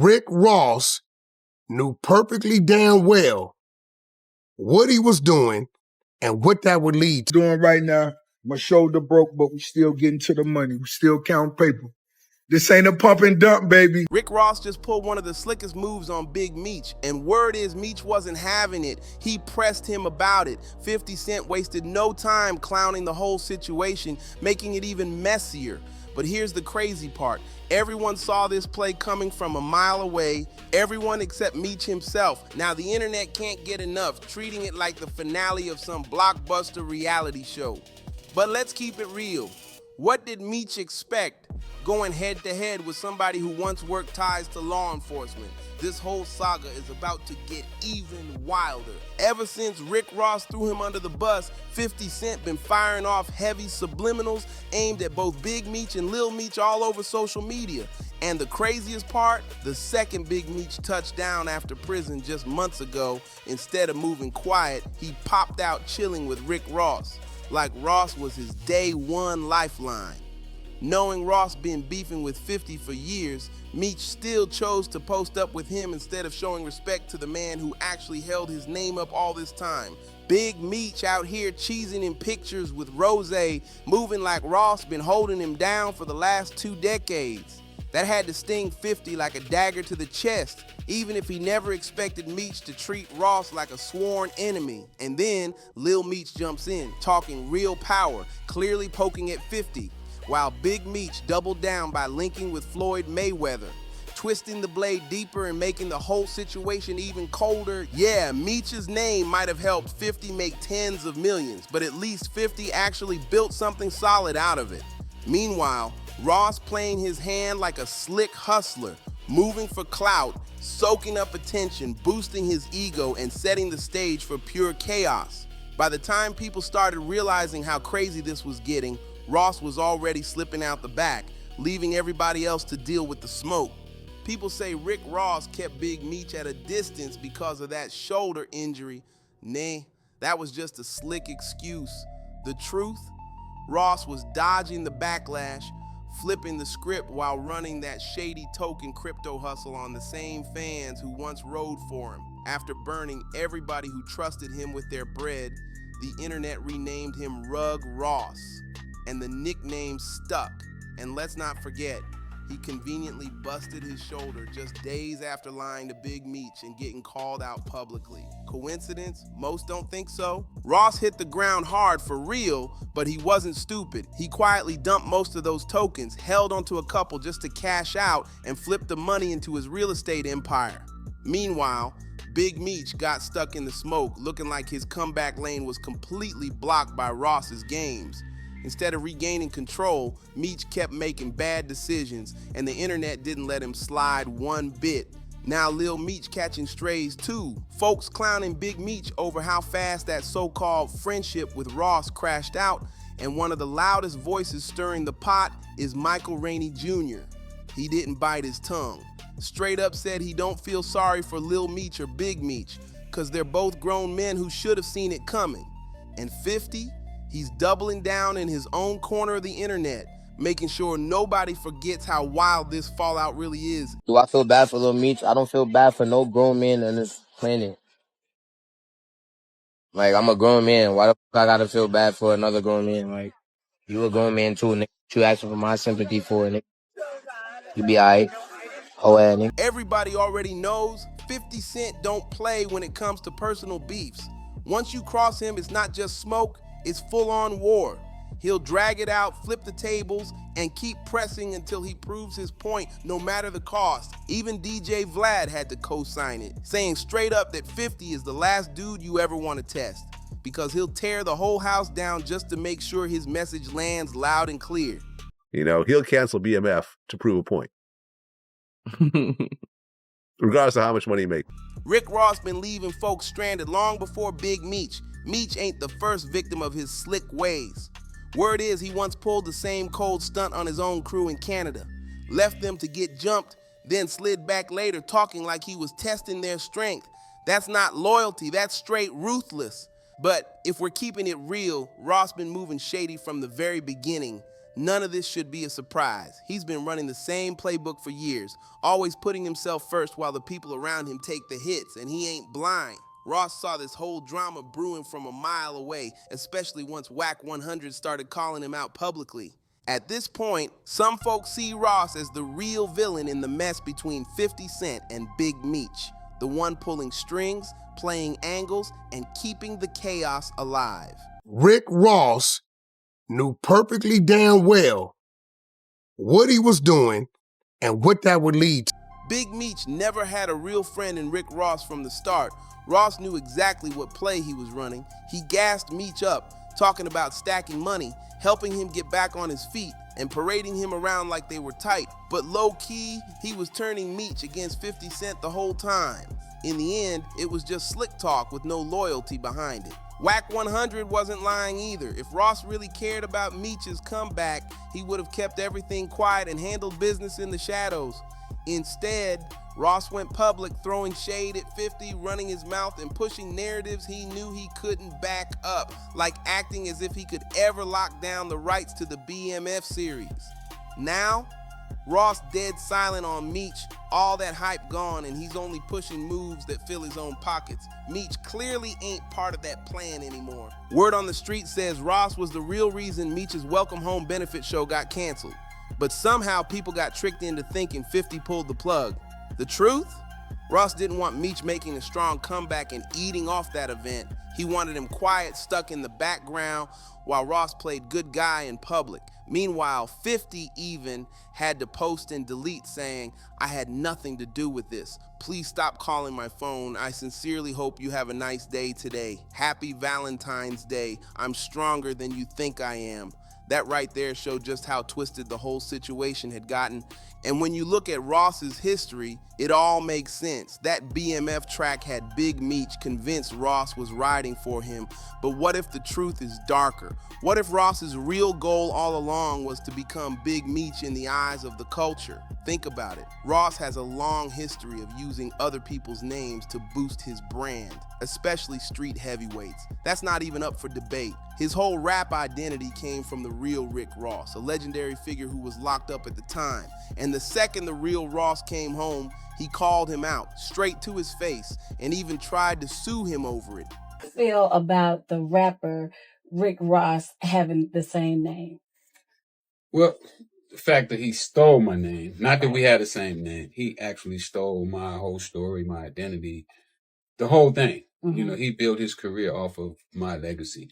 Rick Ross knew perfectly damn well what he was doing and what that would lead to. Doing right now, my shoulder broke, but we still getting to the money. We still count paper. This ain't a pump and dump, baby. Rick Ross just pulled one of the slickest moves on Big Meech, and word is Meech wasn't having it. He pressed him about it. 50 Cent wasted no time clowning the whole situation, making it even messier. But here's the crazy part. Everyone saw this play coming from a mile away, everyone except Meech himself. Now the internet can't get enough, treating it like the finale of some blockbuster reality show. But let's keep it real. What did Meech expect going head to head with somebody who once worked ties to law enforcement? This whole saga is about to get even wilder. Ever since Rick Ross threw him under the bus, 50 Cent been firing off heavy subliminals aimed at both Big Meech and Lil Meech all over social media. And the craziest part, the second Big Meech touched down after prison just months ago, instead of moving quiet, he popped out chilling with Rick Ross, like Ross was his day one lifeline. Knowing Ross been beefing with 50 for years, Meech still chose to post up with him instead of showing respect to the man who actually held his name up all this time. Big Meech out here cheesing in pictures with Rozay, moving like Ross been holding him down for the last 2 decades. That had to sting 50 like a dagger to the chest, even if he never expected Meech to treat Ross like a sworn enemy. And then Lil Meech jumps in, talking real power, clearly poking at 50. While Big Meech doubled down by linking with Floyd Mayweather, twisting the blade deeper and making the whole situation even colder. Yeah, Meech's name might have helped 50 make tens of millions, but at least 50 actually built something solid out of it. Meanwhile, Ross playing his hand like a slick hustler, moving for clout, soaking up attention, boosting his ego, and setting the stage for pure chaos. By the time people started realizing how crazy this was getting, Ross was already slipping out the back, leaving everybody else to deal with the smoke. People say Rick Ross kept Big Meech at a distance because of that shoulder injury. Nah, that was just a slick excuse. The truth? Ross was dodging the backlash, flipping the script while running that shady token crypto hustle on the same fans who once rode for him. After burning everybody who trusted him with their bread, the internet renamed him Rug Ross. And the nickname stuck. And let's not forget, he conveniently busted his shoulder just days after lying to Big Meech and getting called out publicly. Coincidence? Most don't think so. Ross hit the ground hard for real, but he wasn't stupid. He quietly dumped most of those tokens, held onto a couple just to cash out, and flipped the money into his real estate empire. Meanwhile, Big Meech got stuck in the smoke, looking like his comeback lane was completely blocked by Ross's games. Instead of regaining control, Meech kept making bad decisions, and the internet didn't let him slide one bit. Now Lil Meech catching strays too. Folks clowning Big Meech over how fast that so-called friendship with Ross crashed out, and one of the loudest voices stirring the pot is Michael Rainey Jr. He didn't bite his tongue. Straight up said he don't feel sorry for Lil Meech or Big Meech, cause they're both grown men who should have seen it coming. And 50? He's doubling down in his own corner of the internet, making sure nobody forgets how wild this fallout really is. Do I feel bad for Lil Meech? I don't feel bad for no grown man on this planet. Like, I'm a grown man. Why the fuck I gotta feel bad for another grown man? Like, you a grown man too, nigga. You asking for my sympathy for it, nigga. You be alright. Oh, yeah, nigga. Everybody already knows 50 Cent don't play when it comes to personal beefs. Once you cross him, it's not just smoke, it's full-on war. He'll drag it out, flip the tables, and keep pressing until he proves his point, no matter the cost. Even DJ Vlad had to co-sign it, saying straight up that 50 is the last dude you ever want to test, because he'll tear the whole house down just to make sure his message lands loud and clear. You know, he'll cancel BMF to prove a point. Regardless of how much money he makes. Rick Ross been leaving folks stranded long before Big Meech. Meech ain't the first victim of his slick ways. Word is he once pulled the same cold stunt on his own crew in Canada. Left them to get jumped, then slid back later talking like he was testing their strength. That's not loyalty, that's straight ruthless. But if we're keeping it real, Ross been moving shady from the very beginning. None of this should be a surprise. He's been running the same playbook for years, always putting himself first while the people around him take the hits, and he ain't blind. Ross saw this whole drama brewing from a mile away, especially once Whack 100 started calling him out publicly. At this point, some folks see Ross as the real villain in the mess between 50 Cent and Big Meech, the one pulling strings, playing angles, and keeping the chaos alive. Rick Ross knew perfectly damn well what he was doing and what that would lead to. Big Meech never had a real friend in Rick Ross from the start. Ross knew exactly what play he was running. He gassed Meech up, talking about stacking money, helping him get back on his feet, and parading him around like they were tight. But low-key, he was turning Meech against 50 Cent the whole time. In the end, it was just slick talk with no loyalty behind it. Whack 100 wasn't lying either. If Ross really cared about Meech's comeback, he would have kept everything quiet and handled business in the shadows. Instead, Ross went public, throwing shade at 50, running his mouth and pushing narratives he knew he couldn't back up, like acting as if he could ever lock down the rights to the BMF series. Now, Ross dead silent on Meech, all that hype gone, and he's only pushing moves that fill his own pockets. Meech clearly ain't part of that plan anymore. Word on the street says Ross was the real reason Meech's Welcome Home benefit show got canceled. But somehow people got tricked into thinking 50 pulled the plug. The truth? Ross didn't want Meech making a strong comeback and eating off that event. He wanted him quiet, stuck in the background, while Ross played good guy in public. Meanwhile, 50 even had to post and delete saying, "I had nothing to do with this. Please stop calling my phone. I sincerely hope you have a nice day today. Happy Valentine's Day. I'm stronger than you think I am." That right there showed just how twisted the whole situation had gotten. And when you look at Ross's history, it all makes sense. That BMF track had Big Meech convinced Ross was riding for him. But what if the truth is darker? What if Ross's real goal all along was to become Big Meech in the eyes of the culture? Think about it. Ross has a long history of using other people's names to boost his brand, especially street heavyweights. That's not even up for debate. His whole rap identity came from the real Rick Ross, a legendary figure who was locked up at the time. And the second the real Ross came home, he called him out, straight to his face, and even tried to sue him over it. Feel about the rapper Rick Ross having the same name? Well, the fact that he stole my name, not that we had the same name, he actually stole my whole story, my identity, the whole thing. Mm-hmm. You know, he built his career off of my legacy.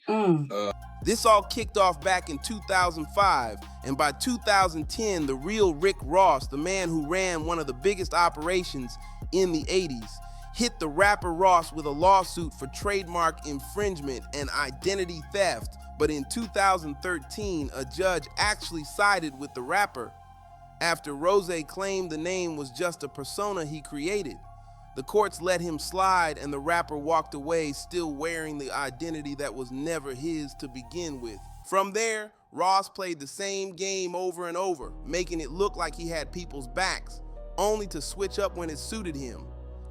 This all kicked off back in 2005, and by 2010, the real Rick Ross, the man who ran one of the biggest operations in the 80s, hit the rapper Ross with a lawsuit for trademark infringement and identity theft. But in 2013, a judge actually sided with the rapper after Rozay claimed the name was just a persona he created. The courts let him slide, and the rapper walked away still wearing the identity that was never his to begin with. From there, Ross played the same game over and over, making it look like he had people's backs, only to switch up when it suited him.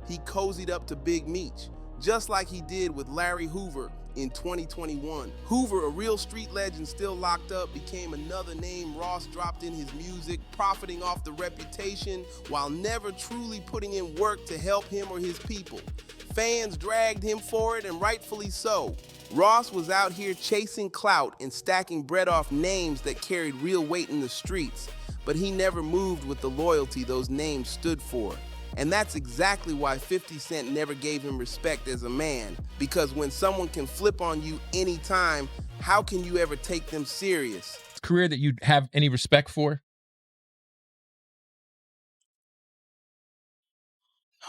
He cozied up to Big Meech, just like he did with Larry Hoover in 2021. Hoover, a real street legend still locked up, became another name Ross dropped in his music, profiting off the reputation while never truly putting in work to help him or his people. Fans dragged him for it, and rightfully so. Ross was out here chasing clout and stacking bread off names that carried real weight in the streets, but he never moved with the loyalty those names stood for. And that's exactly why 50 Cent never gave him respect as a man, because when someone can flip on you anytime, how can you ever take them serious? Career that you have any respect for?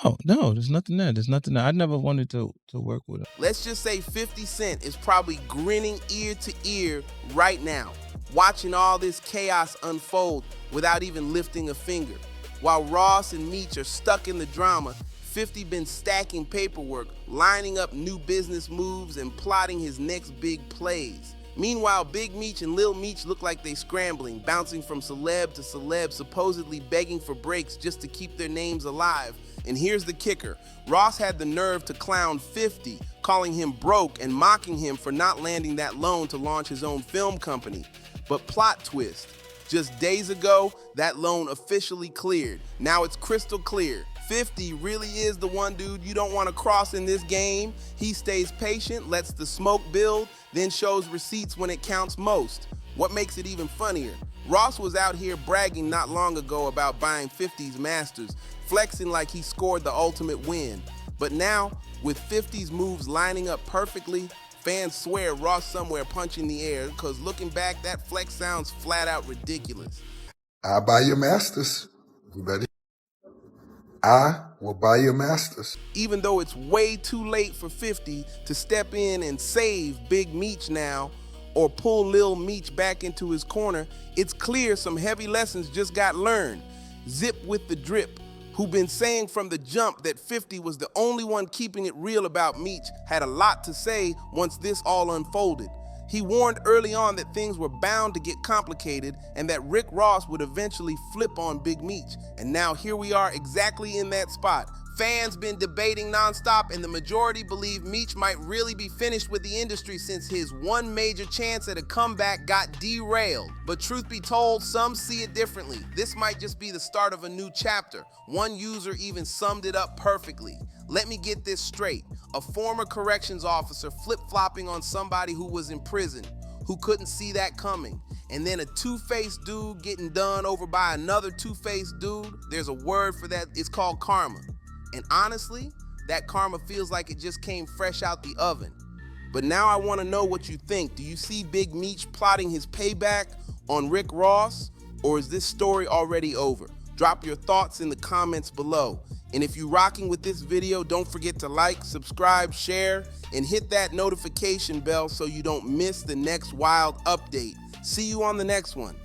Oh, no, there's nothing there. There's nothing there. I never wanted to work with him. Let's just say 50 Cent is probably grinning ear to ear right now, watching all this chaos unfold without even lifting a finger. While Ross and Meech are stuck in the drama, 50 been stacking paperwork, lining up new business moves, and plotting his next big plays. Meanwhile, Big Meech and Lil Meech look like they scrambling, bouncing from celeb to celeb, supposedly begging for breaks just to keep their names alive. And here's the kicker. Ross had the nerve to clown 50, calling him broke and mocking him for not landing that loan to launch his own film company. But plot twist, just days ago, that loan officially cleared. Now it's crystal clear. 50 really is the one dude you don't want to cross in this game. He stays patient, lets the smoke build, then shows receipts when it counts most. What makes it even funnier? Ross was out here bragging not long ago about buying 50's Masters, flexing like he scored the ultimate win. But now, with 50's moves lining up perfectly, fans swear Ross somewhere punching the air, because looking back, that flex sounds flat out ridiculous. I'll buy your Masters. You ready? I will buy your Masters. Even though it's way too late for 50 to step in and save Big Meech now, or pull Lil Meech back into his corner, it's clear some heavy lessons just got learned. Zip with the drip, who been saying from the jump that 50 was the only one keeping it real about Meech, had a lot to say once this all unfolded. He warned early on that things were bound to get complicated and that Rick Ross would eventually flip on Big Meech. And now here we are exactly in that spot. Fans been debating nonstop, and the majority believe Meech might really be finished with the industry since his one major chance at a comeback got derailed. But truth be told, some see it differently. This might just be the start of a new chapter. One user even summed it up perfectly. Let me get this straight. A former corrections officer flip-flopping on somebody who was in prison, who couldn't see that coming. And then a two-faced dude getting done over by another two-faced dude. There's a word for that. It's called karma. And honestly, that karma feels like it just came fresh out the oven. But now I want to know what you think. Do you see Big Meech plotting his payback on Rick Ross? Or is this story already over? Drop your thoughts in the comments below. And if you're rocking with this video, don't forget to like, subscribe, share, and hit that notification bell so you don't miss the next wild update. See you on the next one.